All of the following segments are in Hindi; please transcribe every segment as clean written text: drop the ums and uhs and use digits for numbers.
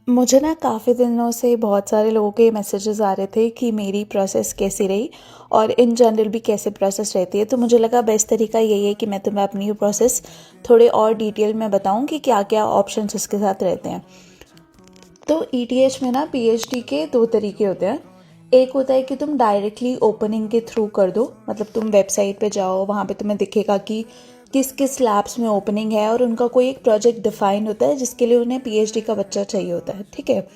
मुझे ना काफ़ी दिनों से बहुत सारे लोगों के मैसेजेस आ रहे थे कि मेरी प्रोसेस कैसी रही और इन जनरल भी कैसे प्रोसेस रहती है। तो मुझे लगा बेस्ट तरीका यही है कि मैं तुम्हें अपनी प्रोसेस थोड़े और डिटेल में बताऊं कि क्या क्या ऑप्शंस इसके साथ रहते हैं। तो ईटीएच में ना पीएचडी के दो तरीके होते हैं। एक होता है कि तुम डायरेक्टली ओपनिंग के थ्रू कर दो, मतलब तुम वेबसाइट पे जाओ, वहाँ पे तुम्हें दिखेगा कि किस किस लैब्स में ओपनिंग है और उनका कोई एक प्रोजेक्ट डिफाइन होता है जिसके लिए उन्हें पीएचडी का बच्चा चाहिए होता है। ठीक है।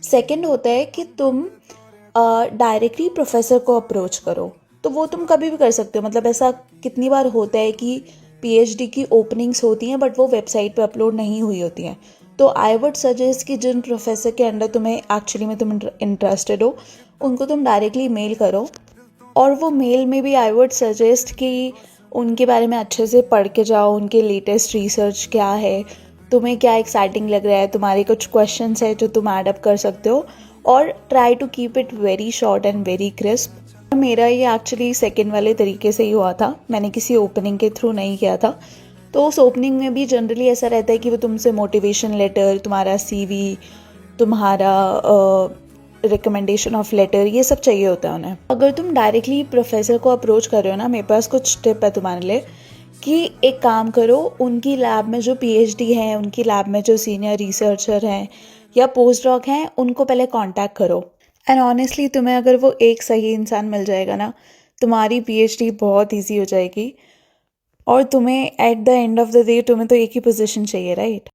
सेकंड होता है कि तुम डायरेक्टली प्रोफेसर को अप्रोच करो। तो वो तुम कभी भी कर सकते हो, मतलब ऐसा कितनी बार होता है कि पीएचडी की ओपनिंग्स होती हैं बट वो वेबसाइट पे अपलोड नहीं हुई होती हैं। तो आई वुड सजेस्ट कि जिन प्रोफेसर के अंडर तुम्हें एक्चुअली में तुम इंटरेस्टेड हो उनको तुम डायरेक्टली मेल करो। और वो मेल में भी आई वुड सजेस्ट कि उनके बारे में अच्छे से पढ़ के जाओ, उनके लेटेस्ट रिसर्च क्या है, तुम्हें क्या एक्साइटिंग लग रहा है, तुम्हारे कुछ क्वेश्चंस है जो तुम ऐड अप कर सकते हो। और try to keep it very short and very crisp. मेरा ये एक्चुअली सेकेंड वाले तरीके से ही हुआ था, मैंने किसी ओपनिंग के थ्रू नहीं किया था। तो उस ओपनिंग में भी जनरली ऐसा रहता है कि वो तुमसे मोटिवेशन लेटर, तुम्हारा सीवी, तुम्हारा रिकमेंडेशन ऑफ लेटर, ये सब चाहिए होता है उन्हें। अगर तुम डायरेक्टली प्रोफेसर को अप्रोच कर रहे हो ना, मेरे पास कुछ टिप है तुम्हारे लिए कि एक काम करो, उनकी लैब में जो पीएचडी हैं, उनकी लैब में जो सीनियर रिसर्चर हैं या पोस्ट डॉक हैं, उनको पहले कांटेक्ट करो। एंड ऑनेस्टली तुम्हें अगर वो एक सही इंसान मिल जाएगा ना, तुम्हारी पीएचडी बहुत ईजी हो जाएगी। और तुम्हें at the end of the day तुम्हें तो एक ही पोजीशन चाहिए, राइट।